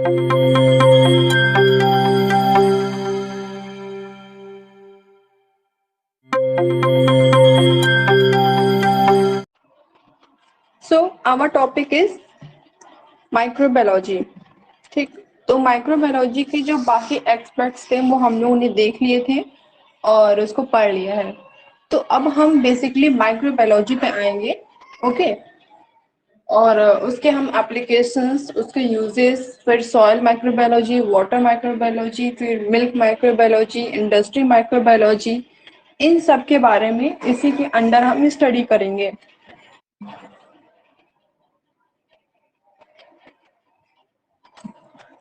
So our topic is microbiology. ठीक, तो microbiology के जो बाकी एक्सपेक्ट्स थे वो हम लोगों ने देख लिए थे और उसको पढ़ लिया है। तो अब हम बेसिकली माइक्रोबायोलॉजी पे आएंगे। ओके, और उसके हम एप्लीकेशंस, उसके यूजेस, फिर सॉइल माइक्रोबायोलॉजी, वाटर माइक्रोबायोलॉजी, फिर मिल्क माइक्रोबायोलॉजी, इंडस्ट्री माइक्रोबायोलॉजी, इन सब के बारे में इसी के अंडर हम स्टडी करेंगे।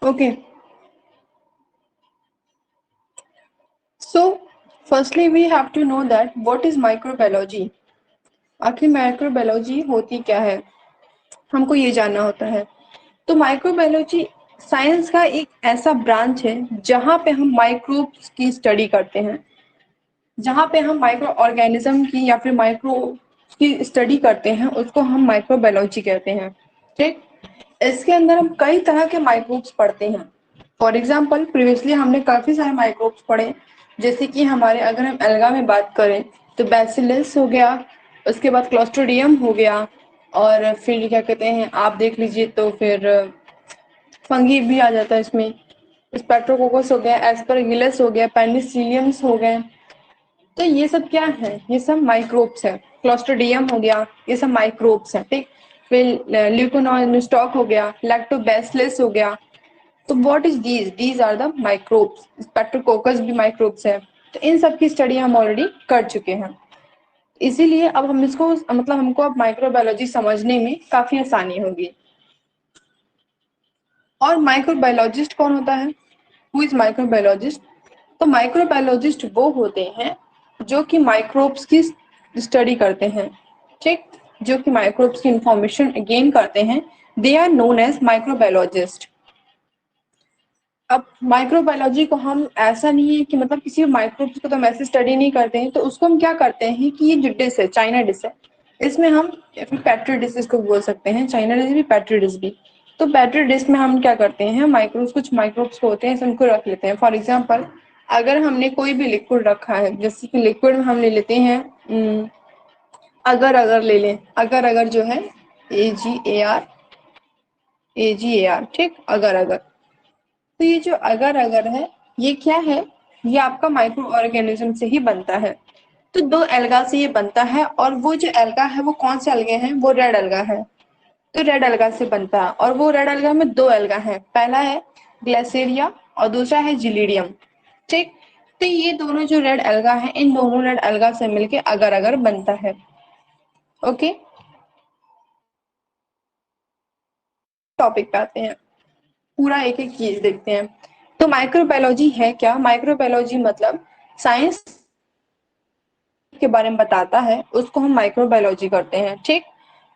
Okay, so firstly we have to know that what is microbiology। आखिर माइक्रोबायोलॉजी होती क्या है, हमको ये जानना होता है। तो माइक्रोबायोलॉजी साइंस का एक ऐसा ब्रांच है जहाँ पे हम माइक्रोब्स की स्टडी करते हैं, जहाँ पे हम माइक्रो ऑर्गेनिज्म की या फिर माइक्रो की स्टडी करते हैं, उसको हम माइक्रोबायोलॉजी कहते हैं। ठीक, इसके अंदर हम कई तरह के माइक्रोब्स पढ़ते हैं। फॉर एग्जाम्पल प्रीवियसली हमने काफी सारे माइक्रोब्स पढ़े, जैसे कि हमारे अगर हम एल्गा में बात करें तो बैसिलस हो गया, उसके बाद क्लोस्ट्रिडियम हो गया, और फिर क्या कहते हैं आप देख लीजिए तो फिर फंगी भी आ जाता है इसमें, स्पेक्ट्रोकोकस हो गया, एस्परगिलस हो गया, पेनिसिलियम्स हो गए। तो ये सब क्या है, ये सब माइक्रोब्स है। क्लोस्ट्रिडियम हो गया, ये सब माइक्रोब्स है। ठीक, फिर ल्यूकोनोस्टॉक हो गया, लैक्टोबैसिलस हो गया। तो what is these are the microbes. स्पेक्ट्रोकोकस भी माइक्रोब्स है। तो इन सब की स्टडी हम ऑलरेडी कर चुके हैं, इसीलिए अब हम इसको मतलब हमको अब माइक्रोबायोलॉजी समझने में काफी आसानी होगी। और माइक्रोबायोलॉजिस्ट कौन होता है, हु इज माइक्रोबायोलॉजिस्ट। तो माइक्रोबायोलॉजिस्ट वो होते हैं जो कि माइक्रोब्स की स्टडी करते हैं। ठीक, जो कि माइक्रोब्स की इंफॉर्मेशन गेन करते हैं, they are known as microbiologist. अब माइक्रोबायोलॉजी को हम ऐसा नहीं है कि मतलब किसी माइक्रोब्स को तो हम ऐसे स्टडी नहीं करते हैं, तो उसको हम क्या करते हैं कि ये जो डिश है, चाइना डिश है, इसमें हम पेट्री डिश इसको बोल सकते हैं, चाइना डिश भी पेट्री डिश भी। तो पेट्री डिश में हम क्या करते हैं, माइक्रोब्स, कुछ माइक्रोब्स होते हैं उनको रख लेते हैं। फॉर एग्जाम्पल अगर हमने कोई भी लिक्विड रखा है, जैसे कि लिक्विड में हम ले लेते हैं अगर अगर ले लें, अगर अगर जो है AgAr, ठीक, अगर अगर। तो ये जो अगर अगर है, ये क्या है, ये आपका माइक्रो ऑर्गेनिज्म से ही बनता है। तो दो एल्गा से ये बनता है, और वो जो एल्गा है वो कौन से अलगे हैं, वो रेड एल्गा है। तो रेड एल्गा से बनता है, और वो रेड एल्गा में दो एल्गा है, पहला है ग्लेसेरिया और दूसरा है जिलीडियम। ठीक, तो ये दोनों जो रेड एल्गा है, इन दोनों रेड एल्गा से मिलके अगर अगर बनता है। ओके, टॉपिक पे आते हैं, पूरा एक एक चीज देखते हैं। तो माइक्रोबायोलॉजी है क्या, माइक्रोबायोलॉजी मतलब साइंस के बारे में बताता है, उसको हम माइक्रोबायोलॉजी करते हैं। ठीक,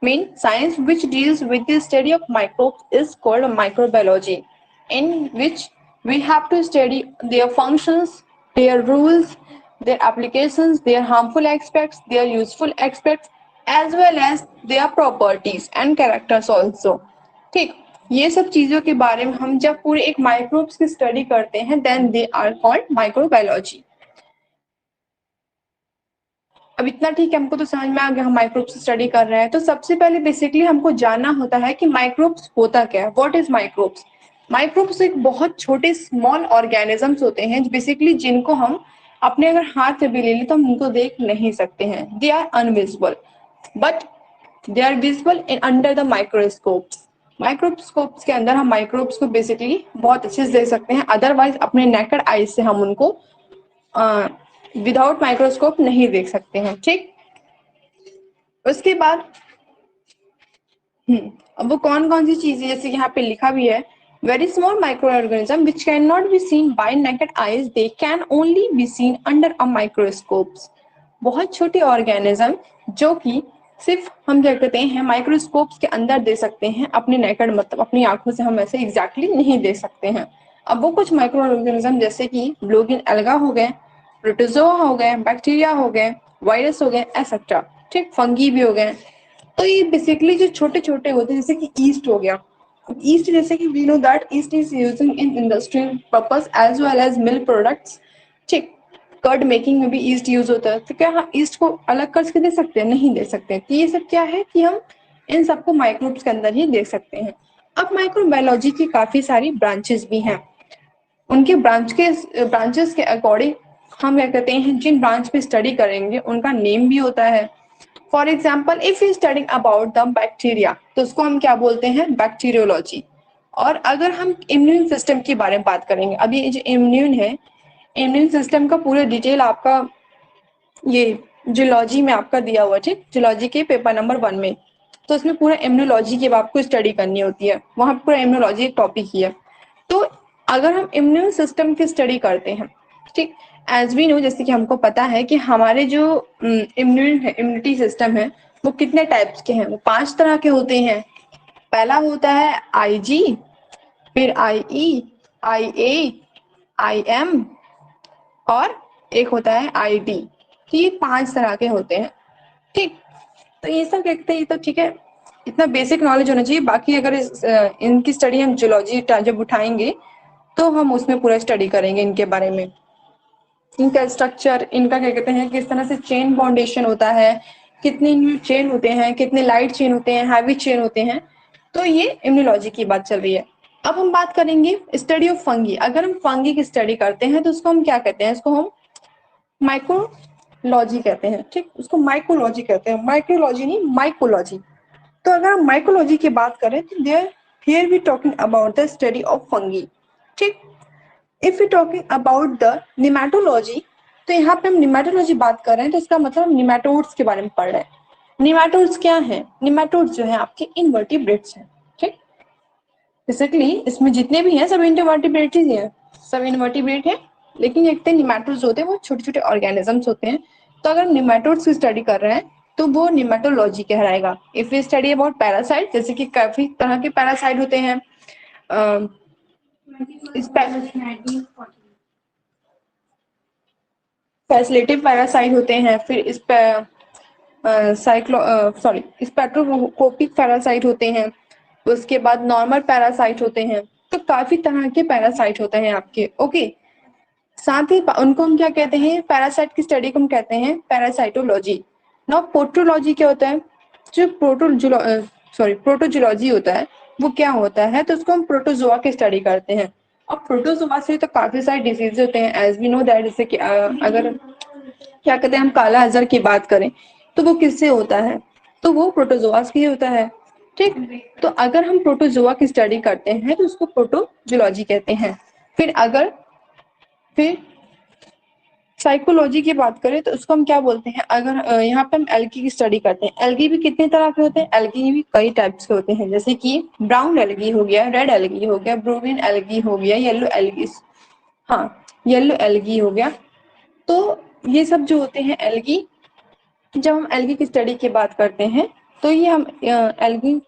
mean science which deals with the study of microbes is called microbiology, in which we have to study their functions, their roles, their applications, their harmful aspects, their useful aspects, as well as their properties and characters also। ठीक, ये सब चीजों के बारे में हम जब पूरे एक माइक्रोब्स की स्टडी करते हैं, then they are called microbiology. अब इतना ठीक है, हमको तो समझ में आ गया हम माइक्रोब्स स्टडी कर रहे हैं। तो सबसे पहले बेसिकली हमको जानना होता है कि माइक्रोब्स होता क्या है, व्हाट इज माइक्रोब्स। माइक्रोब्स एक बहुत छोटे स्मॉल ऑर्गेनिजम्स होते हैं बेसिकली, जिनको हम अपने अगर हाथ से भी ले लें तो हम उनको देख नहीं सकते हैं। They are invisible but they are visible in under the microscopes. Microscopes के अंदर हम माइक्रोब्स को बेसिकली बहुत अच्छे से देख सकते हैं, अदरवाइज अपने नेकेड आईज से हम उनको विदाउट माइक्रोस्कोप नहीं देख सकते हैं। ठीक, उसके बाद अब वो कौन कौन सी चीजें, जैसे यहाँ पे लिखा भी है, very small micro organism which can not be seen bye naked eyes, they can only be seen under a microscopes. बहुत छोटे ऑर्गेनिज्म जो कि सिर्फ हम क्या कहते हैं माइक्रोस्कोप्स के अंदर दे सकते हैं, अपने नेकेड मतलब अपनी आंखों से हम ऐसे एग्जैक्टली नहीं दे सकते हैं। अब वो कुछ माइक्रो ऑर्गेनिज्म जैसे कि ब्लूगिन एल्गा हो गए, प्रोटोजोआ हो गए, बैक्टीरिया हो गए, वायरस हो गए, एसेट्रा। ठीक, फंगी भी हो गए। तो ये बेसिकली जो छोटे छोटे होते हैं, जैसे कि ईस्ट हो गया, ईस्ट जैसे कि we know that yeast is using in industrial purpose as well as milk products. ठीक, कर्ड मेकिंग में भी ईस्ट यूज होता है। तो क्या हम ईस्ट को अलग करके दे सकते हैं? नहीं दे सकते। तो ये सब क्या है कि हम इन सबको माइक्रोब्स के अंदर ही देख सकते हैं। अब माइक्रोबायोलॉजी की काफी सारी ब्रांचेस भी हैं। उनके ब्रांचेस के अकॉर्डिंग हम क्या कहते हैं, जिन ब्रांच पे स्टडी करेंगे उनका नेम भी होता है। For example if you studying about the bacteria तो उसको हम क्या बोलते हैं? बैक्टीरियोलॉजी। और अगर हम इम्यून सिस्टम के बारे में बात करेंगे, अभी ये जो इम्यून है, इम्यून सिस्टम का पूरा डिटेल आपका ये जूलॉजी में आपका दिया हुआ है। ठीक, जूलॉजी के पेपर नंबर 1 में। तो उसमें पूरा इम्यूनोलॉजी की आपको स्टडी करनी होती है, वहां पूरा इम्यूनोलॉजी एक टॉपिक ही है। तो अगर हम इम्यून सिस्टम की स्टडी करते हैं, ठीक, एज वी नो, जैसे कि हमको पता है कि हमारे जो इम्यूनिटी सिस्टम है वो कितने टाइप्स के हैं? वो 5 तरह के होते हैं। पहला होता है IG, फिर IE, IA, IM और एक होता है ID। तो ये 5 तरह के होते हैं। ठीक, तो ये सब देखते हैं तो ठीक है, इतना बेसिक नॉलेज होना चाहिए। बाकी अगर इनकी स्टडी हम जूलॉजी जब उठाएंगे तो हम उसमें पूरा स्टडी करेंगे इनके बारे में, इनका स्ट्रक्चर, इनका क्या कहते हैं, किस तरह से चेन बाउंडेशन होता है, कितने चेन होते हैं, कितने लाइट चेन होते हैं, हैवी चेन होते हैं। तो ये इम्यूनोलॉजी की बात चल रही है। अब हम बात करेंगे स्टडी ऑफ फंगी। अगर हम फंगी की स्टडी करते हैं तो उसको हम क्या कहते हैं? इसको हम माइक्रोलॉजी कहते हैं। ठीक, उसको माइक्रोलॉजी कहते हैं, माइक्रोलॉजी नहीं, माइकोलॉजी। तो अगर हम माइकोलॉजी की बात करें तो there here we talking about the study of fungi. ठीक, if you talking about the nematology, तो यहाँ पे हम निमेटोलॉजी बात कर रहे हैं तो इसका मतलब हम निमेटोड्स के बारे में पढ़ रहे हैं। निमेटोड्स क्या है? निमेटोड्स जो है आपके इनवर्टिब्रेट्स हैं। ठीक, बेसिकली इसमें जितने भी हैं सब इनवर्टिब्रेट ही हैं, सब इनवर्टिब्रेट हैं। लेकिन एक निमेटोड्स होते हैं, वो छोटे छोटे ऑर्गेनिजम्स होते हैं। तो अगर निमेटोड्स की स्टडी कर रहे हैं तो वो निमेटोलॉजी कहलाएगा। If you study about parasite, जैसे कि काफी तरह के पैरासाइट होते हैं, फैसिलिटिव पैरासाइट होते हैं, फिर इस पे स्पेक्ट्रोस्कोपिक पैरासाइट होते हैं, उसके बाद नॉर्मल पैरासाइट होते हैं। तो काफी तरह के पैरासाइट होते हैं आपके। ओके, साथ ही उनको हम क्या कहते हैं? पैरासाइट की स्टडी को हम कहते हैं पैरासाइटोलॉजी। नाउ प्रोटोलॉजी क्या होता है? जो प्रोटोजोलॉजी होता है वो क्या होता है? तो उसको हम प्रोटोजोआ की स्टडी करते हैं। और प्रोटोजोआ से तो काफी सारे डिजीज होते हैं, एज वी नो दैट। जैसे कि अगर क्या कहते हैं, हम काला अजहर की बात करें तो वो किससे होता है? तो वो प्रोटोजोआ से ही होता है। ठीक, तो अगर हम प्रोटोजोआ की स्टडी करते हैं तो उसको प्रोटोजोलॉजी कहते हैं। फिर साइकोलॉजी की बात करें तो उसको हम क्या बोलते हैं? अगर यहाँ पे हम एल्गी की स्टडी करते हैं, एल्गी भी कितने तरह के होते हैं? एल्गी भी कई टाइप्स के होते हैं, जैसे कि ब्राउन एल्गी हो गया, रेड एल्गी हो गया, ब्रोविन एल्गी हो गया, येलो एल्गी, हाँ, येलो एल्गी हो गया। तो ये सब जो होते हैं एल्गी, जब हम एल्गी की स्टडी की बात करते हैं तो ये हम एल्गी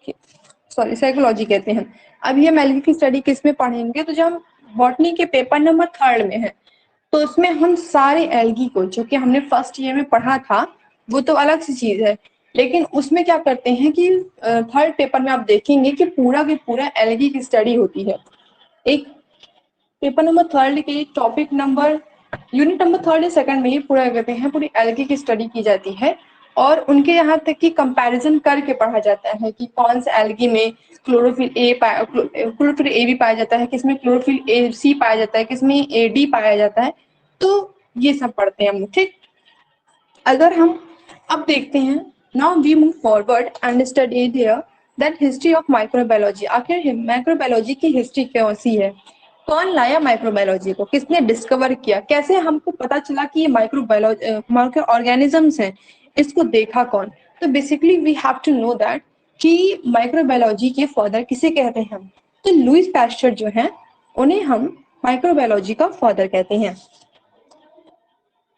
साइकोलॉजी कहते हैं। अभी हम एल्गी की स्टडी किस में पढ़ेंगे? तो जब हम बॉटनी के पेपर नंबर 3 में है तो उसमें हम सारे एल्गी को, जो कि हमने फर्स्ट ईयर में पढ़ा था, वो तो अलग सी चीज है। लेकिन उसमें क्या करते हैं कि 3rd पेपर में आप देखेंगे कि पूरा की पूरा एल्गी की स्टडी होती है। एक पेपर नंबर 3 के टॉपिक नंबर, यूनिट नंबर 3 या 2 में ही पूरा कहते हैं पूरी एल्गी की स्टडी की जाती है। और उनके यहाँ तक कि कंपैरिजन करके पढ़ा जाता है कि कौन से एल्गी में क्लोरोफिल ए भी पाया जाता है, किसमें क्लोरोफिल ए सी पाया जाता है, किसमें ए डी पाया जाता है। तो ये सब पढ़ते हैं हम। ठीक, अगर हम अब देखते हैं, now we move forward and study here that history of microbiology. आखिर माइक्रोबायोलॉजी की हिस्ट्री कैसी है? कौन लाया माइक्रोबायोलॉजी को? किसने डिस्कवर किया? कैसे हमको पता चला कि ये माइक्रोबायोलॉजी माइक्रो ऑर्गेनिजम्स हैं? इसको देखा कौन? तो basically we have to know that कि माइक्रोबायोलॉजी के फादर किसे कहते हैं हम? तो लुईस पैस्चर जो हैं उन्हें हम माइक्रोबायोलॉजी का फादर कहते हैं।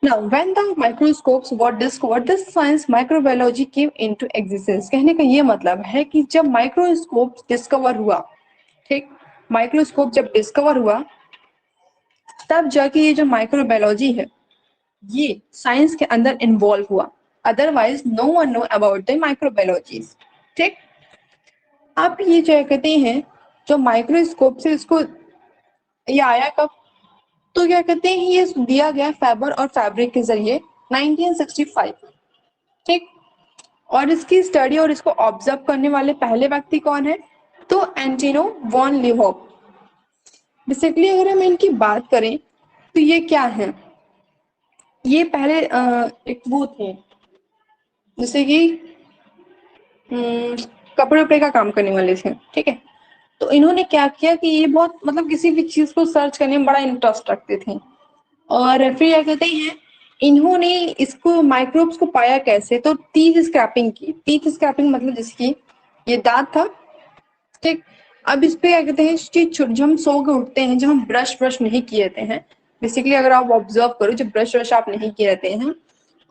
Now, when the microscopes were discovered, the science microbiology came into existence। कहने का ये मतलब है कि जब माइक्रोस्कोप डिस्कवर हुआ, ठीक, माइक्रोस्कोप जब डिस्कवर हुआ तब जाके ये जो माइक्रोबायोलॉजी है ये साइंस के अंदर इन्वॉल्व हुआ। Otherwise no one know about the microbiology. ठीक, अब ये जो कहते हैं जो माइक्रोस्कोप से इसको ये आया कब, तो क्या कहते हैं ये दिया गया फेबर और फैब्रिक के जरिए 1965, ठीक। और इसकी स्टडी और इसको ऑब्जर्व करने वाले पहले व्यक्ति कौन है, तो एंटिनो वॉन लीहोप। बेसिकली अगर हम इनकी बात करें तो ये क्या है, ये पहले एक वो थे जैसे कि कपड़े उपड़े का काम करने वाले थे, ठीक है। तो इन्होंने क्या किया कि ये बहुत मतलब किसी भी चीज को सर्च करने में बड़ा इंटरेस्ट रखते थे। और फिर क्या कहते हैं, इन्होंने इसको माइक्रोब्स को पाया कैसे, तो टीथ स्क्रैपिंग की। टीथ स्क्रैपिंग मतलब जैसे कि ये दांत था, ठीक। अब इस पे क्या कहते हैं, जब हम सो के उठते हैं, जब हम ब्रश नहीं किए रहते हैं, बेसिकली अगर आप ऑब्जर्व करो जब ब्रश आप नहीं किए रहते हैं,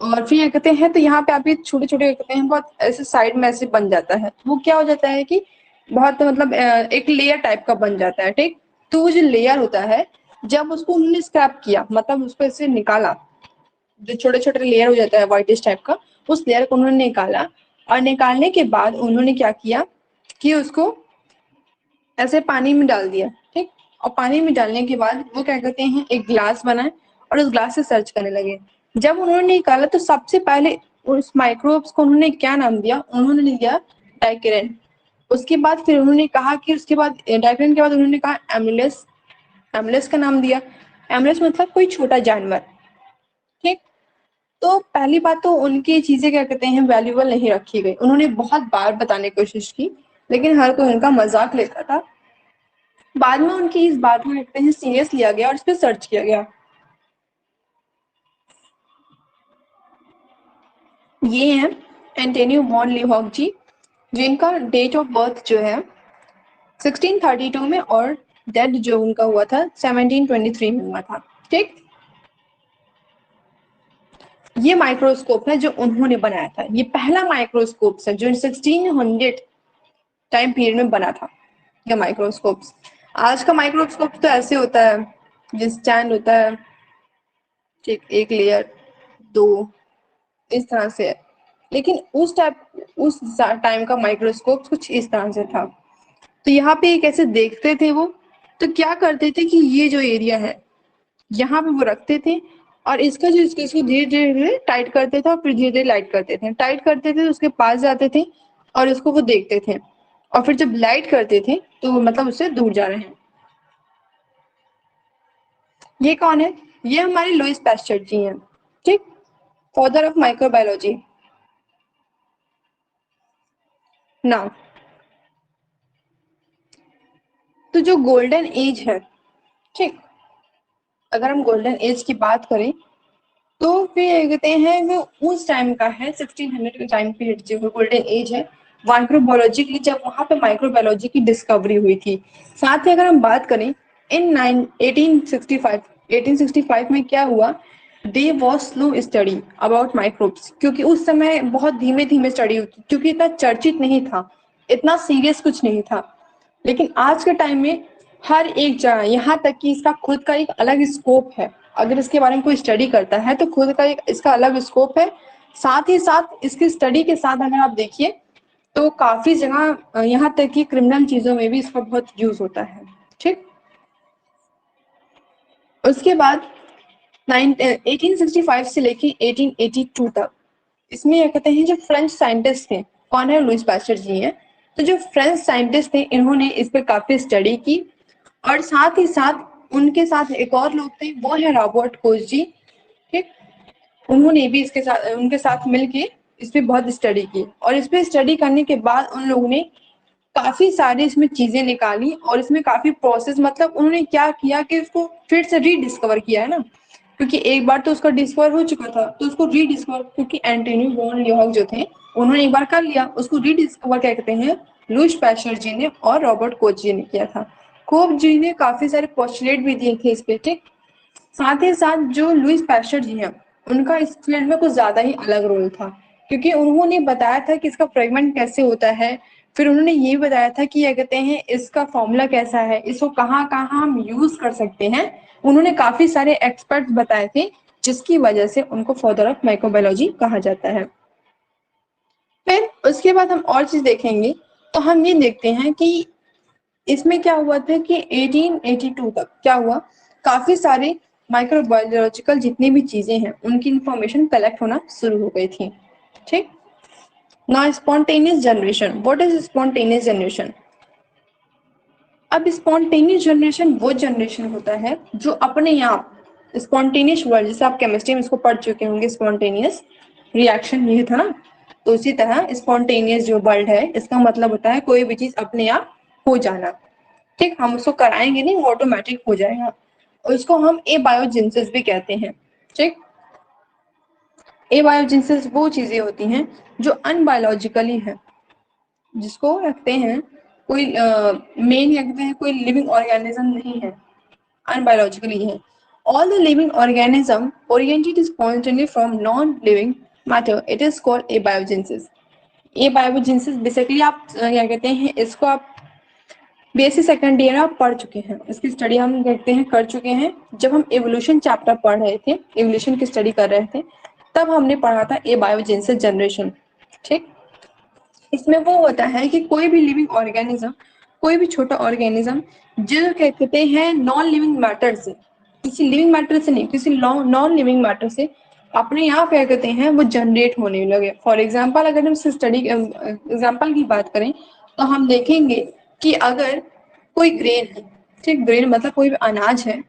और फिर क्या कहते हैं, तो यहाँ पे आप ये छोटे छोटे कहते हैं बहुत ऐसे साइड में ऐसे बन जाता है, वो क्या हो जाता है कि बहुत मतलब एक लेयर टाइप का बन जाता है, ठीक। तो वो जो लेयर होता है, जब उसको उन्होंने स्क्रैप किया, मतलब उसको ऐसे निकाला, जो छोटे छोटे लेयर हो जाता है व्हाइटिश टाइप का, उस लेयर को उन्होंने निकाला। और निकालने के बाद उन्होंने क्या किया कि उसको ऐसे पानी में डाल दिया, ठीक। और पानी में डालने के बाद वो क्या कहते हैं, एक ग्लास बनाए और उस ग्लास से सर्च करने लगे। जब उन्होंने निकाला तो सबसे पहले उस माइक्रोब्स को उन्होंने क्या नाम दिया, उन्होंने दिया डाइकेरेन। उसके बाद फिर उन्होंने कहा कि उसके बाद डाइकेरेन के बाद उन्होंने कहा एमुलेस। एमुलेस का नाम दिया। एमुलेस मतलब कोई छोटा जानवर, ठीक। तो पहली बात तो उनकी चीजें क्या कहते हैं वैल्यूएबल नहीं रखी गई, उन्होंने बहुत बार बताने की कोशिश की, लेकिन हर कोई उनका मजाक लेता था। बाद में उनकी इस बात को कहते हैं सीरियस लिया गया और इस पर सर्च किया गया। ये है एंटोनियो वॉन लीहॉक जी, जिनका डेट ऑफ बर्थ जो है 1632 में, और डेथ जो उनका हुआ था 1723 में हुआ था, ठीक। ये माइक्रोस्कोप है जो उन्होंने बनाया था, ये पहला माइक्रोस्कोप है जो 1600 टाइम पीरियड में बना था। ये माइक्रोस्कोप्स, आज का माइक्रोस्कोप तो ऐसे होता है, जो स्टैंड होता है, ठीक, एक लेयर, दो, इस तरह से है। लेकिन उस टाइम का माइक्रोस्कोप कुछ इस तरह से था। तो यहाँ पे कैसे देखते थे वो, तो क्या करते थे कि ये जो एरिया है यहाँ पे वो रखते थे, और इसका जो इसको धीरे धीरे टाइट करते थे और फिर धीरे धीरे लाइट करते थे, टाइट करते थे तो उसके पास जाते थे और उसको वो देखते थे, और फिर जब लाइट करते थे तो मतलब उससे दूर जा रहे हैं। ये कौन है, ये हमारे लुईस पैस्चर जी हैं, ठीक, फादर ऑफ माइक्रोबायोलॉजी। ना, तो जो गोल्डन एज है, ठीक, अगर हम गोल्डन एज की बात करें तो फिर कहते हैं वो उस टाइम का है, 1600 का टाइम पीरियड जो गोल्डन एज है माइक्रोबायोलॉजी की, जब वहां पे माइक्रोबायोलॉजी की डिस्कवरी हुई थी। साथ ही अगर हम बात करें इन 1865 में क्या हुआ, they was slow study about microbes, क्योंकि उस समय बहुत धीमे धीमे स्टडी होती, क्योंकि इतना चर्चित नहीं था, इतना सीरियस कुछ नहीं था। लेकिन आज के टाइम में हर एक जगह, यहाँ तक कि इसका खुद का एक अलग स्कोप है, अगर इसके बारे में कोई स्टडी करता है तो खुद का एक इसका अलग स्कोप है। साथ ही साथ इसकी स्टडी के साथ अगर आप देखिए तो काफी जगह यहाँ तक कि क्रिमिनल चीजों में भी इसका बहुत यूज होता है, ठीक। उसके बाद 1865 से लेके 1882 तक, इसमें क्या कहते हैं जो फ्रेंच साइंटिस्ट थे, कौन है, लुईस पास्चर जी हैं। तो जो फ्रेंच साइंटिस्ट थे इन्होंने इस पर काफी स्टडी की, और साथ ही साथ उनके साथ एक और लोग थे, वो है रॉबर्ट कोच जी, ठीक। उन्होंने भी इसके साथ उनके साथ मिलके इस पे बहुत स्टडी की, और इस पे स्टडी करने के बाद उन लोगों ने काफी सारी इसमें चीजें निकाली, और इसमें काफी प्रोसेस, मतलब उन्होंने क्या किया कि उसको फिर से रीडिस्कवर किया है ना, क्योंकि एक बार तो उसका डिस्कवर हो चुका था, तो उसको रीडिस्कवर, क्योंकि एंटोनी वॉन लीहॉक जो थे उन्होंने एक बार कर लिया, उसको रीडिस्कवर क्या कहते हैं लुईस पैस्चर जी ने और रॉबर्ट कोच जी ने किया था। कोच जी ने काफी सारे पोस्टुलेट भी दिए थे इस पे, ठीक। साथ ही साथ जो लुईस पैस्चर जी हैं उनका इस फील्ड में कुछ ज्यादा ही अलग रोल था, क्योंकि उन्होंने बताया था कि इसका फ्रेगमेंट कैसे होता है, फिर उन्होंने ये बताया था कि क्या कहते हैं इसका फॉर्मूला कैसा है, इसको कहाँ कहाँ हम यूज कर सकते हैं। उन्होंने काफी सारे एक्सपर्ट्स बताए थे, जिसकी वजह से उनको फादर ऑफ माइक्रोबायोलॉजी कहा जाता है। फिर उसके बाद हम और चीज देखेंगे, तो हम ये देखते हैं कि इसमें क्या हुआ था कि 1882 तक क्या हुआ, काफी सारे माइक्रोबायोलॉजिकल जितनी भी चीजें हैं उनकी इंफॉर्मेशन कलेक्ट होना शुरू हो गई थी। ठीक। ना spontaneous generation, what is spontaneous generation? अब स्पॉन्टेनियस जनरेशन वो जनरेशन होता है जो अपने आप स्पॉन्टेनियस वर्ड, जैसे आप केमिस्ट्री में इसको पढ़ चुके होंगे, स्पॉन्टेनियस रिएक्शन ये था ना, तो उसी तरह स्पॉन्टेनियस जो वर्ड है इसका मतलब होता है कोई भी चीज अपने आप हो जाना। ठीक, हम उसको कराएंगे नहीं, वो ऑटोमेटिक हो जाएगा, और इसको हम एबायोजेनेसिस भी कहते हैं। ठीक, एबायोजेनेसिस वो चीजें होती हैं जो अनबायोलॉजिकली है, जिसको रखते हैं कोई मेन रखते हैं कोई लिविंग ऑर्गेनिज्म नहीं है, अनबायोलॉजिकली है। All the living organism oriented spontaneously from non living matter, it is called abiogenesis. Abiogenesis basically आप क्या कहते हैं इसको, आप बीएससी सेकंड ईयर आप पढ़ चुके हैं, इसकी स्टडी हम कहते हैं कर चुके हैं। जब हम एवोल्यूशन चैप्टर पढ़ रहे थे, एवोल्यूशन की स्टडी कर रहे थे, तब हमने पढ़ा था एबायोजेनेसिस जनरेशन। ठीक, इसमें वो होता है कि कोई भी लिविंग ऑर्गेनिज्म, कोई भी छोटा ऑर्गेनिज्म जो कहते हैं नॉन लिविंग मैटर से, किसी लिविंग मैटर से नहीं, किसी नॉन लिविंग मैटर से अपने आप क्या कहते हैं वो जनरेट होने लगे। फॉर एग्जाम्पल अगर हम स्टडी एग्जाम्पल की बात करें तो हम देखेंगे कि अगर कोई ग्रेन है, ठीक, ग्रेन मतलब कोई भी अनाज है,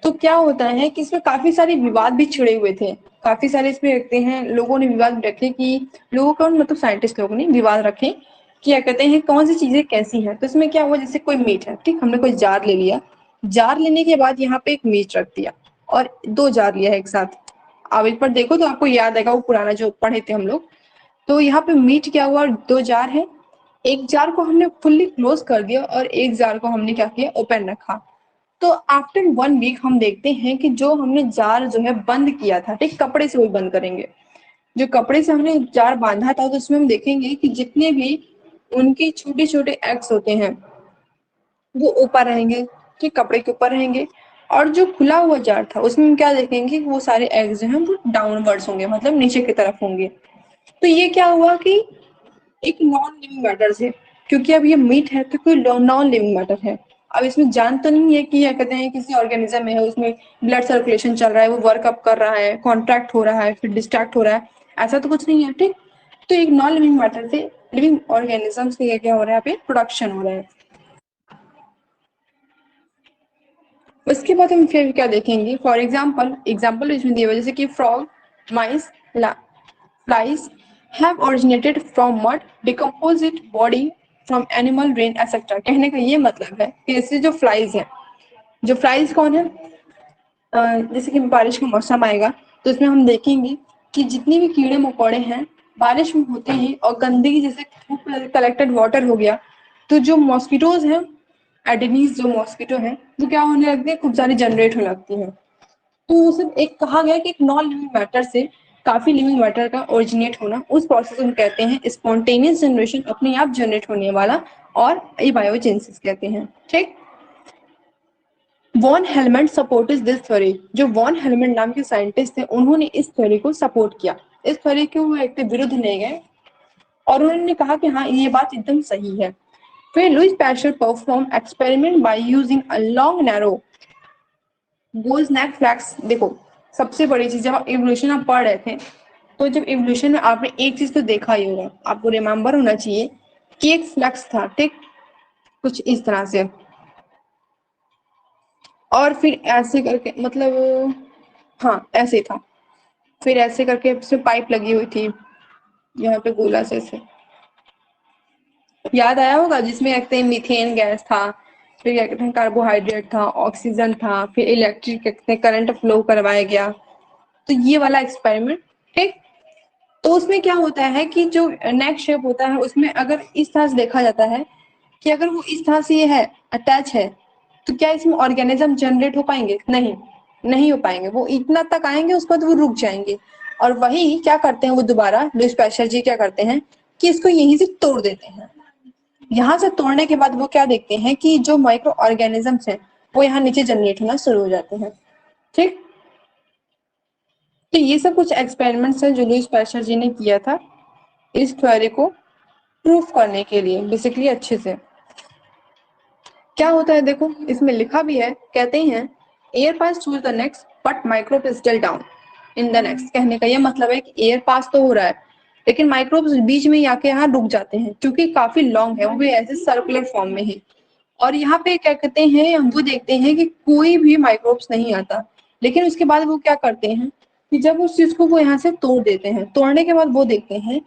तो क्या होता है कि इसमें काफी सारे विवाद भी छिड़े हुए थे, काफी सारे इसमें रखते हैं लोगों ने विवाद रखे कि लोगों का मतलब साइंटिस्ट लोगों ने विवाद रखे कि क्या कहते हैं कौन सी चीजें कैसी हैं। तो इसमें क्या हुआ, जैसे कोई मीट है, ठीक, हमने कोई जार ले लिया, जार लेने के बाद यहाँ पे एक मीट रख दिया और दो जार लिया है एक साथ। आप एक बार देखो तो आपको याद आएगा वो पुराना जो पढ़े थे हम लोग। तो यहाँ पे मीट क्या हुआ, दो जार है, एक जार को हमने फुल्ली क्लोज कर दिया और एक जार को हमने क्या किया, ओपन रखा। तो आफ्टर 1 वीक हम देखते हैं कि जो हमने जार जो है बंद किया था, ठीक, कपड़े से वो बंद करेंगे, जो कपड़े से हमने जार बांधा था, तो उसमें हम देखेंगे कि जितने भी उनके छोटे छोटे एग्स होते हैं वो ऊपर रहेंगे, ठीक, कपड़े के ऊपर रहेंगे। और जो खुला हुआ जार था उसमें हम क्या देखेंगे, वो सारे एग्स जो हैं वो डाउनवर्ड्स होंगे, मतलब नीचे की तरफ होंगे। तो ये क्या हुआ कि एक नॉन लिविंग मैटर से, क्योंकि अब ये मीट है तो कोई नॉन लिविंग मैटर है, अब इसमें जान तो नहीं है कि क्या कहते हैं किसी ऑर्गेनिज्म में है, उसमें ब्लड सर्कुलेशन चल रहा है, वो वर्कअप कर रहा है, कॉन्ट्रैक्ट हो रहा है, फिर डिस्ट्रैक्ट हो रहा है, ऐसा तो कुछ नहीं है। ठीक, तो एक नॉन लिविंग मैटर से लिविंग ऑर्गेनिज्म से क्या हो रहा है, यहाँ पे प्रोडक्शन हो रहा है। उसके बाद हम फिर क्या देखेंगे, फॉर एग्जाम्पल इसमें दिया हुआ जैसे कि frog, mice, flies have originated from mud, decomposite body from animal rain etc. कहने का ये मतलब है कि जैसे जो फ्लाइज हैं, जो फ्लाइज कौन है, जैसे कि बारिश का मौसम आएगा तो इसमें हम देखेंगे कि जितनी भी कीड़े मकोड़े हैं बारिश में होते हैं और गंदगी जैसे कलेक्टेड वाटर हो गया, तो जो मॉस्किटोज हैं, एडेनीज जो मॉस्किटो है, वो क्या होने लगती है, खूब सारी जनरेट होने लगती है। तो सब एक कहा गया कि एक नॉन लिविंग मैटर से काफी लिविंग मैटर का ओरिजिनेट होना, उस प्रोसेस को हम कहते हैं स्पॉन्टेनियस जनरेशन, अपने आप जनरेट होने वाला, और ये बायोजेनेसिस कहते हैं। ठीक, von Helmont supported this theory, जो वॉन हेलमेंट नाम के साइंटिस्ट थे उन्होंने इस थ्योरी को सपोर्ट किया, इस थ्योरी के वो एक विरुद्ध ले गए और उन्होंने कहा कि हाँ ये बात एकदम सही है। फिर Louis Pasteur perform experiment by using a long narrow goose neck flask. देखो सबसे बड़ी चीज, जब इवोल्यूशन आप पढ़ रहे थे तो जब इवोल्यूशन में आपने एक चीज तो देखा ही होगा, आपको रिमेम्बर होना चाहिए कि एक फ्लैक्स था, ठीक, कुछ इस तरह से, और फिर ऐसे करके मतलब हाँ ऐसे था, फिर ऐसे करके उसमें पाइप लगी हुई थी यहाँ पे गोला से याद आया होगा, जिसमें कहते हैं मीथेन गैस था, फिर क्या कहते हैं कार्बोहाइड्रेट था, ऑक्सीजन था, फिर इलेक्ट्रिक कहते हैं करंट फ्लो करवाया गया। तो ये वाला एक्सपेरिमेंट, ठीक, तो उसमें क्या होता है कि जो नेक शेप होता है उसमें अगर इस तरह से देखा जाता है कि अगर वो इस तरह से ये है, अटैच है, तो क्या इसमें ऑर्गेनिज्म जनरेट हो पाएंगे, नहीं, नहीं हो पाएंगे, वो इतना तक आएंगे उसके बाद वो रुक जाएंगे। और वही क्या करते हैं वो दोबारा लुईस पैस्चर जी क्या करते हैं कि इसको यहीं से तोड़ देते हैं। यहाँ से तोड़ने के बाद वो क्या देखते हैं कि जो माइक्रो ऑर्गेनिजम्स हैं वो यहाँ नीचे जनरेट होना शुरू हो जाते हैं। ठीक, तो ये सब कुछ एक्सपेरिमेंट्स हैं जो लुईस पैस्चर जी ने किया था इस थ्योरी को प्रूफ करने के लिए बेसिकली अच्छे से। क्या होता है देखो, इसमें लिखा भी है, कहते हैं air pass through the next but microbe is still down in the next. कहने का ये मतलब है कि एयर पास तो हो रहा है लेकिन माइक्रोब्स बीच में आके यहाँ रुक जाते हैं क्योंकि काफी लॉन्ग है, वो भी ऐसे सर्कुलर फॉर्म में है। और यहाँ पे क्या कहते हैं, हम वो देखते हैं कि कोई भी माइक्रोब्स नहीं आता, लेकिन उसके बाद वो क्या करते हैं कि जब उस चीज को वो यहाँ से तोड़ देते हैं, तोड़ने के बाद वो देखते हैं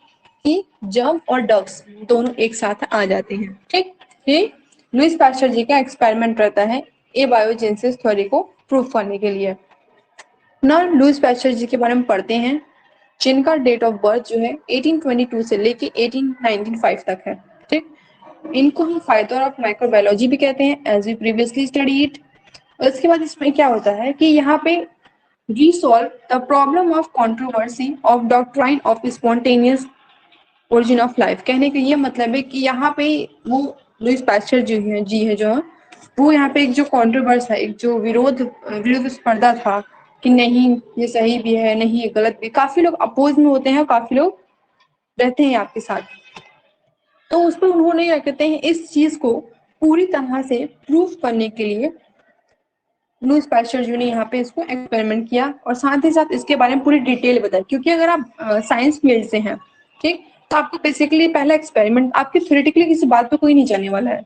कि जर्म और डग्स दोनों एक साथ आ जाते हैं। ठीक, ये लुईस पास्चर जी का एक्सपेरिमेंट रहता है एबायोजेनेसिस थ्योरी को प्रूफ करने के लिए ना। लुईस पास्चर जी के बारे में पढ़ते हैं, जिनका डेट ऑफ बर्थ जो है 1822 से लेके 1895 तक है। ठीक, इनको हम फादर ऑफ माइक्रोबायोलॉजी भी कहते हैं, एज वी प्रीवियसली स्टडीड। और इसके बाद इसमें क्या होता है कि यहाँ पे resolve the problem of controversy of doctrine of spontaneous origin of life। कहने का ये मतलब है कि यहाँ पे वो लुईस पास्चर जी है जो वो यहाँ पे एक जो कॉन्ट्रोवर्स है, एक जो विरोध स्पर्धा था कि नहीं ये सही भी है, नहीं ये गलत भी, काफी लोग अपोज में होते हैं, काफी लोग रहते हैं आपके साथ। तो उस पर उन्होंने क्या कहते हैं, इस चीज को पूरी तरह से प्रूफ करने के लिए लुईस पास्चर जी ने यहाँ पे इसको एक्सपेरिमेंट किया और साथ ही साथ इसके बारे में पूरी डिटेल बताई। क्योंकि अगर आप साइंस फील्ड से हैं, ठीक, तो आपको बेसिकली पहला एक्सपेरिमेंट, आपकी थ्योरेटिकली किसी बात पे कोई नहीं जाने वाला है,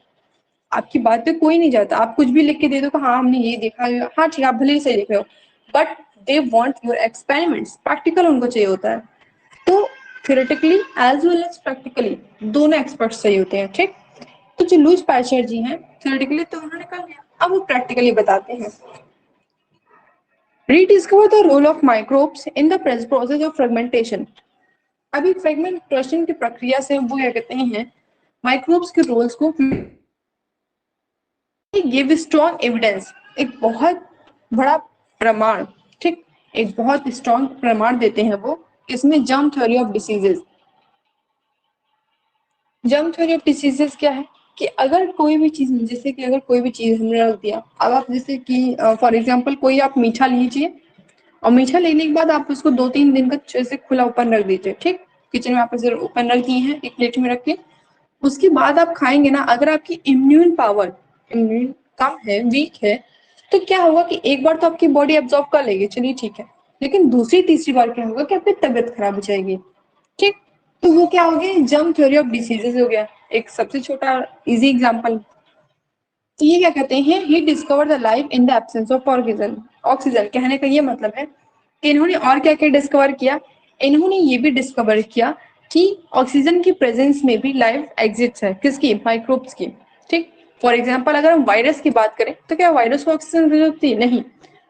आपकी बात पे कोई नहीं जाता। आप कुछ भी लिख के दे दो कि हाँ हमने ये देखा, हाँ ठीक, आप भले ही सही लिख रहे हो, but they want your experiments, practical उनको चाहिए होता है। तो theoretically as well as practically दोनों एक्सपर्ट्स चाहिए होते हैं। ठीक, तो जो लुईस पास्चर जी हैं थ्योरेटिकली तो उन्होंने कर लिया, अब वो प्रैक्टिकली बताते हैं। rediscover the role of microbes in the process of fragmentation। अभी फ्रेगमेंटेशन की प्रक्रिया से वो क्या कहते हैं, माइक्रोब्स के रोल्स को गिव स्ट्रॉन्ग एविडेंस, एक बहुत बड़ा प्रमाण, ठीक, एक बहुत स्ट्रॉन्ग प्रमाण देते हैं वो, इसमें germ theory of diseases. Germ theory of diseases क्या है कि अगर कोई भी चीज, जैसे कि अगर कोई भी चीज हमने रख दिया, अब आप जैसे कि फॉर एग्जांपल कोई आप मीठा लीजिए और मीठा लेने के बाद आप उसको 2-3 दिन का जैसे खुला ओपन रख दीजिए। ठीक, किचन में आप इसे ओपन रख दिए हैं एक प्लेट में रख के, उसके बाद आप खाएंगे ना, अगर आपकी इम्यून पावर, इम्यून कम है, वीक है, तो क्या होगा कि एक बार तो आपकी बॉडी एब्जॉर्ब कर लेगी, चलिए ठीक है, लेकिन दूसरी तीसरी बार क्या होगा कि आपकी तबियत खराब हो जाएगी। ठीक, तो वो क्या हो गया, जर्म थ्योरी ऑफ डिसीजेस हो गया, एक सबसे छोटा इजी एग्जांपल। तो ये क्या कहते हैं, he discover the life in the absence of oxygen. Oxygen कहने का ये मतलब है कि इन्होंने और क्या क्या डिस्कवर किया, इन्होंने ये भी डिस्कवर किया कि ऑक्सीजन की प्रेजेंस में भी लाइफ एग्जिस्ट है, किसकी, माइक्रोब्स की। ठीक, फॉर एग्जाम्पल अगर हम वायरस की बात करें तो क्या वायरस को ऑक्सीजन की जरूरत थी, नहीं।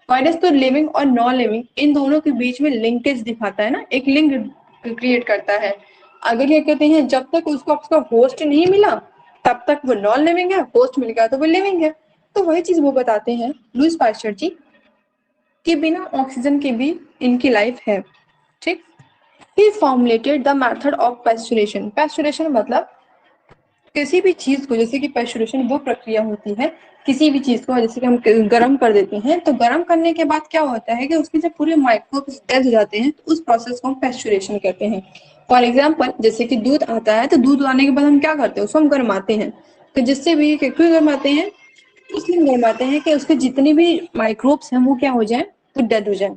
वायरस तो लिविंग और नॉन लिविंग इन दोनों के बीच में लिंकेज दिखाता है ना, एक लिंक क्रिएट करता है। अगर ये कहते हैं जब तक उसको उसका होस्ट नहीं मिला तब तक वो नॉन लिविंग है, होस्ट मिल गया तो वो लिविंग है। तो वही चीज वो बताते हैं लुईस पास्चर जी कि बिना ऑक्सीजन के भी इनकी लाइफ है। ठीक, he formulated the method of pasteurization. Pasteurization मतलब किसी भी चीज को, जैसे कि पेस्चुरेशन वो प्रक्रिया होती है किसी भी चीज को, जैसे कि हम गर्म कर देते हैं, तो गर्म करने के बाद क्या होता है कि उसके जब पूरे माइक्रोब्स डेड हो जाते हैं तो उस प्रोसेस को हम पेस्चुरेशन कहते हैं। फॉर एग्जाम्पल जैसे कि दूध आता है, तो दूध आने के बाद हम क्या करते हैं, उसको हम गर्माते हैं। तो जिससे भी क्यों गर्माते हैं, इसलिए गर्माते हैं कि उसके जितने भी माइक्रोब्स हैं वो क्या हो जाए, तो डेड हो जाए।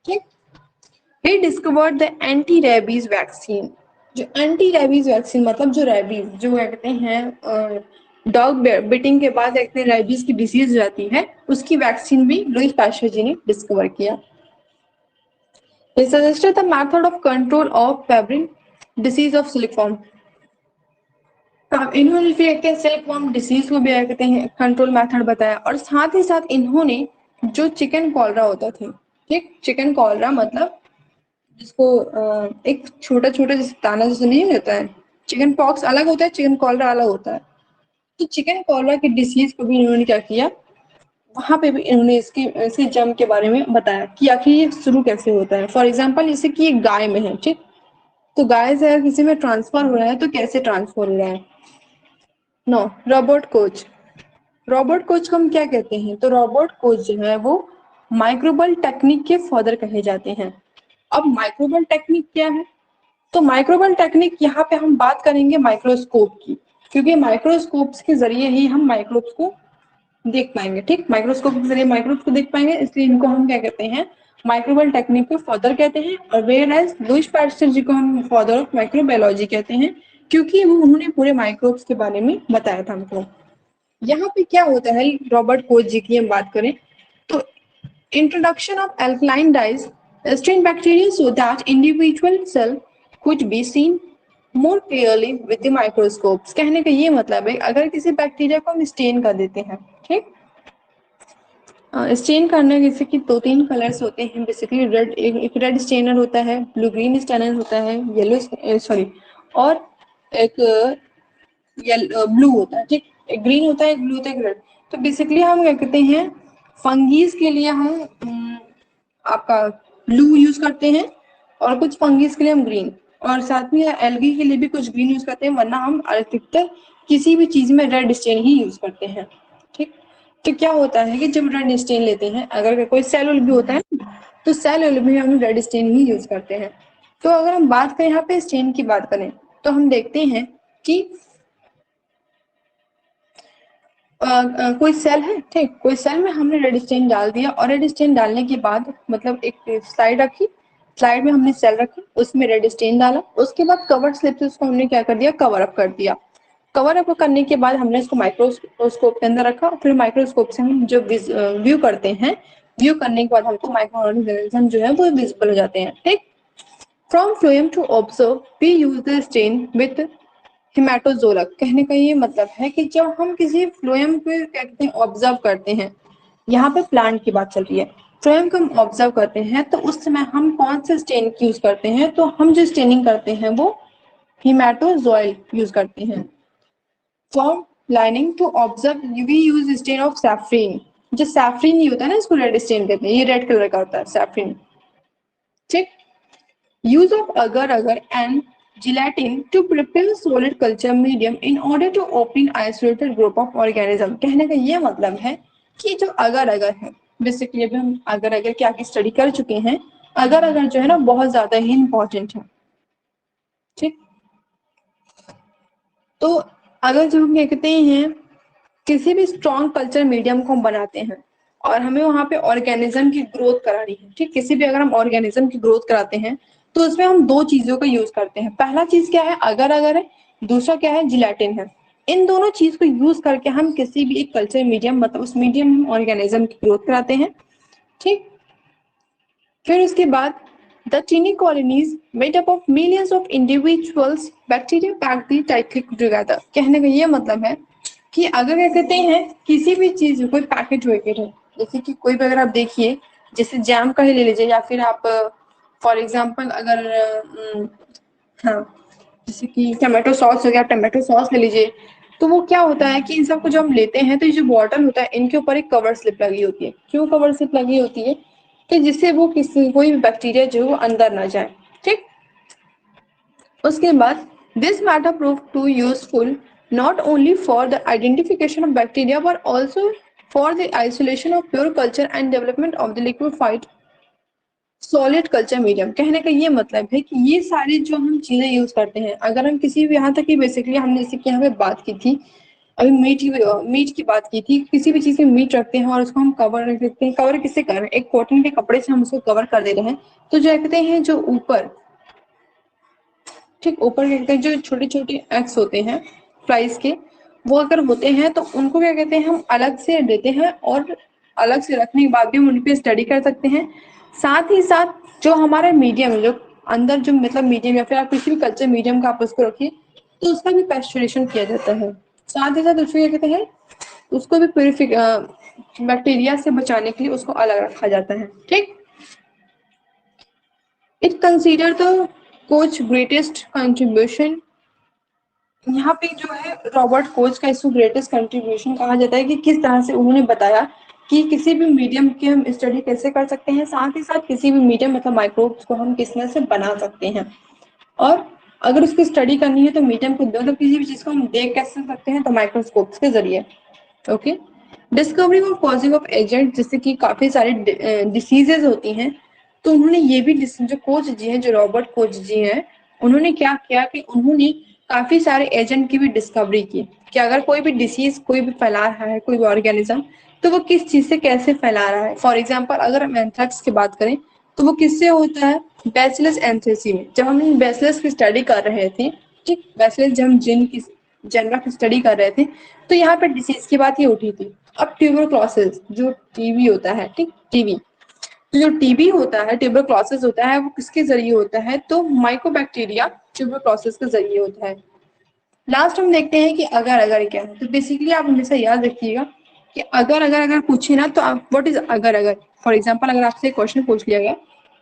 ठीक, he discovered the anti rabies vaccine. जो एंटी रेबीज वैक्सीन मतलब जो रेबीज जो कहते हैं डॉग बिटिंग के बाद एक रेबीज की डिसीज जाती है, उसकी वैक्सीन भी लुईस पास्चर जी ने डिस्कवर किया। He suggested the method of control of febrile disease of silkworm। इन्होंने फिर सिल्कवर्म डिसीज को भी कहते हैं कंट्रोल मेथड बताया, और साथ ही साथ इन्होंने जो चिकन कॉलरा होता था, ठीक, चिकन कॉलरा मतलब जिसको एक छोटा छोटा जैसे दाना जैसे नहीं रहता है, चिकन पॉक्स अलग होता है, चिकन कॉलरा अलग होता है। तो चिकन कॉलरा की डिसीज को भी इन्होंने क्या किया, वहां पे भी इन्होंने इसके जम के बारे में बताया कि आखिर ये शुरू कैसे होता है। फॉर एग्जाम्पल जैसे कि एक गाय में है, ठीक, तो गाय से अगर किसी में ट्रांसफर हो रहा है तो कैसे ट्रांसफर हो रहा है। No, Robert Koch. Robert Koch को हम क्या कहते हैं, तो रोबोट कोच जो है वो माइक्रोबल टेक्निक के फादर कहे जाते हैं। अब माइक्रोबल टेक्निक क्या है, तो माइक्रोबल टेक्निक यहाँ पे हम बात करेंगे माइक्रोस्कोप की, क्योंकि माइक्रोस्कोप्स के जरिए ही हम माइक्रोब्स को देख पाएंगे। ठीक, माइक्रोस्कोप के जरिए माइक्रोब्स को देख पाएंगे, इसलिए इनको हम क्या कहते हैं, माइक्रोबियल टेक्निक के फादर कहते हैं। और वेयर एज लुईस पास्चर जी को हम फादर ऑफ माइक्रोबायोलॉजी कहते हैं, क्योंकि वो उन्होंने पूरे माइक्रोब्स के बारे में बताया था हमको। यहाँ पे क्या होता है, रॉबर्ट कोच जी की हम बात करें तो introduction of alkaline dyes strain bacteria so that individual cell could be seen more clearly with the microscopes। कहने का ये मतलब है, अगर किसी बैक्टीरिया को हम स्टेन कर देते हैं, ठीक, स्टेन करने जैसे कि दो तीन कलर्स होते हैं बेसिकली, रेड, एक रेड स्टेनर होता है, ब्लू ग्रीन स्टेनर होता है, येलो सॉरी, और एक ब्लू होता है। ठीक, एक ग्रीन होता है, एक ब्लू होता है, एक रेड। तो बेसिकली हम क्या कहते हैं, फंगीज के लिए हम आपका ब्लू यूज करते हैं, और कुछ फंगीज के लिए हम ग्रीन, और साथ में एल्गी के लिए भी कुछ ग्रीन यूज करते हैं, वरना हम अधिकतर किसी भी चीज में रेड स्टेन ही यूज करते हैं। ठीक, तो क्या होता है कि जब रेड स्टेन लेते हैं, अगर कोई सेल उल भी होता है तो सेल उल भी हम रेड स्टेन ही यूज करते हैं। तो अगर हम बात करें यहाँ पे स्टेन की बात करें, तो हम देखते हैं कि कोई सेल है, ठीक, कोई सेल में हमने रेड स्टेन डाल दिया, और रेड स्टेन डालने के बाद मतलब एक स्लाइड रखी, स्लाइड में हमने सेल रखी, उसमें रेड स्टेन डाला, उसके बाद कवर स्लिप से उसको हमने क्या कर दिया, कवर अप कर दिया। कवर अप करने के बाद हमने इसको माइक्रोस्कोप के अंदर रखा, फिर माइक्रोस्कोप से हम जो व्यू करते हैं, व्यू करने के बाद हमको माइक्रो ऑर्गेनिज्म जो है वो विजिबल हो जाते हैं। ठीक, from phloem to observe we use the stain with haematoxylin. कहने का ये मतलब है कि जब हम किसी फ्लोएम को कहते हैं ऑब्जर्व करते हैं, यहाँ पे प्लांट की बात चल रही है, फ्लोएम को हम ऑब्जर्व करते हैं तो उस समय हम कौन से स्टेन की यूज करते हैं, तो हम जो स्टेनिंग करते हैं वो हेमाटोजोइल यूज करते हैं। फॉर लाइनिंग to observe we use stain of safranin. जो सैफरीन ही होता है ना, इसको रेड स्टेन कहते हैं, ये रेड कलर का होता है सैफरीन। ठीक, use of agar-agar and gelatin to prepare solid culture medium in order to obtain isolated group of organism। कहने का ये मतलब है कि जो अगर-अगर है, बेसिकली अभी हम अगर-अगर की आगे स्टडी कर चुके हैं, अगर-अगर जो है ना बहुत ज्यादा ही इंपॉर्टेंट है। ठीक, तो अगर जो हम कहते हैं किसी भी स्ट्रॉन्ग कल्चर मीडियम को हम बनाते हैं और हमें वहां पे ऑर्गेनिज्म की ग्रोथ करानी है, ठीक, किसी भी अगर हम ऑर्गेनिज्म की ग्रोथ कराते हैं तो उसमें हम दो चीजों का यूज करते हैं। पहला चीज क्या है, अगर अगर है, दूसरा क्या है, जिलेटिन है। इन दोनों चीज को यूज करके हम किसी भी एक कल्चर मीडियम, मतलब उस मीडियम में ऑर्गेनिज्म की ग्रोथ कराते हैं। ठीक, फिर उसके बाद the tiny colonies made up of millions of individuals bacteria packed tightly together. कहने का ये मतलब है कि अगर क्या कहते हैं किसी भी चीज कोई पैकेट वैकेट है, जैसे कि कोई भी अगर आप देखिए, जैसे जैम का ही ले लीजिए, या फिर आप फॉर एग्जांपल अगर हाँ, जैसे कि टमाटो सॉस हो गया, टमाटो सॉस ले लीजिए, तो वो क्या होता है कि इन सबको जब हम लेते हैं तो ये जो बॉटल होता है इनके ऊपर एक कवर स्लिप लगी होती है। क्यों कवर स्लिप लगी होती है, कि जिससे वो किसी कोई भी बैक्टीरिया जो है वो अंदर ना जाए। ठीक, उसके बाद this matter prove to useful not only for the identification of bacteria but also for the isolation of pure culture and development of the liquefied solid culture medium. कहने का ये मतलब है कि ये सारी जो हम चीजें यूज करते हैं, अगर हम किसी भी, यहाँ तक कि बेसिकली हमने जैसे कि यहाँ पे बात की थी अभी मीट की बात की थी, किसी भी चीज में मीट रखते हैं और उसको हम कवर रख देते हैं। कवर किससे कर रहे हैं, एक कॉटन के कपड़े से हम उसको कवर कर दे रहे हैं, तो जो कहते हैं जो ऊपर, ठीक, ऊपर क्या कहते हैं जो छोटे छोटे एग्स होते हैं फ्लाइज के, वो अगर होते हैं तो उनको क्या कहते हैं हम अलग से देते हैं, और अलग से रखने के बाद भी हम उन पर स्टडी कर सकते हैं। साथ ही साथ जो हमारा मीडियम है, जो अंदर जो मतलब मीडियम या फिर आप किसी भी कल्चर मीडियम का आप उसको रखिए, तो उसका भी पेस्चुरेशन किया जाता है। साथ ही साथ उसको क्या कहते हैं, उसको भी बैक्टीरिया से बचाने के लिए उसको अलग रखा जाता है। ठीक, it consider the coach greatest contribution. यहाँ पे जो है रॉबर्ट कोच का इसको ग्रेटेस्ट कंट्रीब्यूशन कहा जाता है कि किस तरह से उन्होंने बताया कि किसी भी मीडियम की हम स्टडी कैसे कर सकते हैं, साथ ही साथ किसी भी मीडियम मतलब माइक्रोब्स को हम किस तरह से बना सकते हैं, और अगर उसकी स्टडी करनी है तो मीडियम को मतलब किसी भी चीज को हम देख कैसे सकते हैं, तो माइक्रोस्कोप्स के जरिए। Okay, discovery of causing of agent, जैसे कि काफी सारी डिसीजेज होती हैं, तो उन्होंने ये भी जो कोच जी हैं, जो रॉबर्ट कोच जी हैं, उन्होंने क्या किया कि उन्होंने काफी सारे एजेंट की भी डिस्कवरी की। कि अगर कोई भी डिसीज कोई भी फैला रहा है, कोई भी ऑर्गेनिज्म, तो वो किस चीज से कैसे फैला रहा है। फॉर एग्जाम्पल अगर हम एंथ्रेक्स की बात करें तो वो किससे होता है, बैसिलस एंथ्रेसी में। जब हम बैसिलस की स्टडी कर रहे थे, ठीक, बैसिलस जब हम जिन की जनरा की स्टडी कर रहे थे, तो यहाँ पे डिसीज की बात ये उठी थी। अब ट्यूबरक्लोसिस जो टीबी होता है, ठीक, टीबी, तो जो टीबी होता है, ट्यूबरक्लोसिस होता है, वो किसके जरिए होता है, तो माइकोबैक्टीरिया ट्यूबरक्लोसिस के जरिए होता है। लास्ट हम देखते हैं कि अगर क्या है। तो बेसिकली आप हमेशा याद रखिएगा कि अगर पूछे ना, तो आप व्हाट इज अगर। फॉर एग्जांपल अगर आपसे क्वेश्चन पूछ लिया गया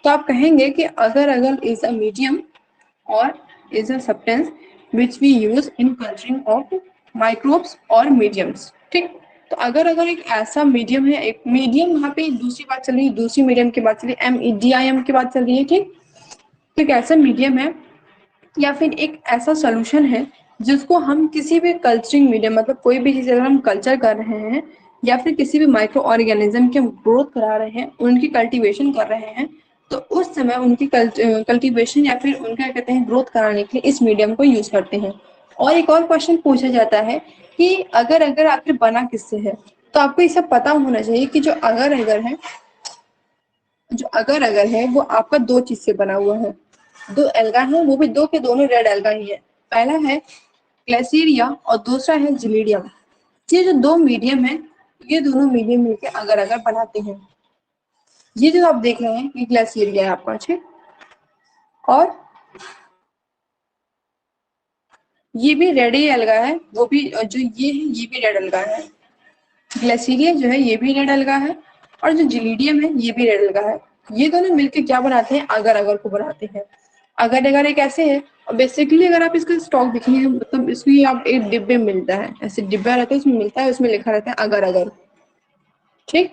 तो आप कहेंगे कि अगर इज अ मीडियम और is a substance which we use in culturing of microbes और मीडियम्स, ठीक। तो अगर एक ऐसा मीडियम है, एक मीडियम, वहाँ पे दूसरी बात चल रही है, दूसरी मीडियम की बात चल रही है, MeDIM की बात चल रही है, ठीक। तो एक ऐसा मीडियम है या फिर एक ऐसा सोल्यूशन है जिसको हम किसी भी कल्चरिंग मीडियम, मतलब कोई भी चीज अगर हम कल्चर कर रहे हैं या फिर किसी भी माइक्रो ऑर्गेनिज्म के ग्रोथ करा रहे हैं, उनकी कल्टीवेशन कर रहे हैं, तो उस समय उनकी कल्टीवेशन या फिर उनका कहते हैं ग्रोथ कराने के लिए इस मीडियम को यूज करते हैं। और एक और क्वेश्चन पूछा जाता है कि अगर आखिर बना किससे है। तो आपको ये सब पता होना चाहिए कि जो अगर है, जो अगर है वो आपका दो चीज से बना हुआ है। दो एल्गा है, वो भी दो के दोनों रेड एल्गा ही है। पहला है ग्लेसिरिया और दूसरा है जिलीडियम। ये जो दो मीडियम है, ये दोनों मीडियम मिलकर अगर बनाते हैं। ये जो आप देख रहे हैं ये ग्लेसिरिया है आपका, ठीक। और ये भी रेड ही एल्गा है, वो भी जो ये है ये भी रेड एल्गा है। ग्लेसिरिया जो है ये भी रेड एल्गा है और जो जिलीडियम है ये भी रेड एल्गा है। ये दोनों मिलकर क्या बनाते हैं, अगर को बनाते हैं। अगर एक ऐसे है, और बेसिकली अगर आप इसका स्टॉक देखेंगे, मतलब इसमें आप एक डिब्बे में मिलता है, ऐसे डिब्बा रहता है, उसमें मिलता है, उसमें लिखा रहता है अगर, ठीक।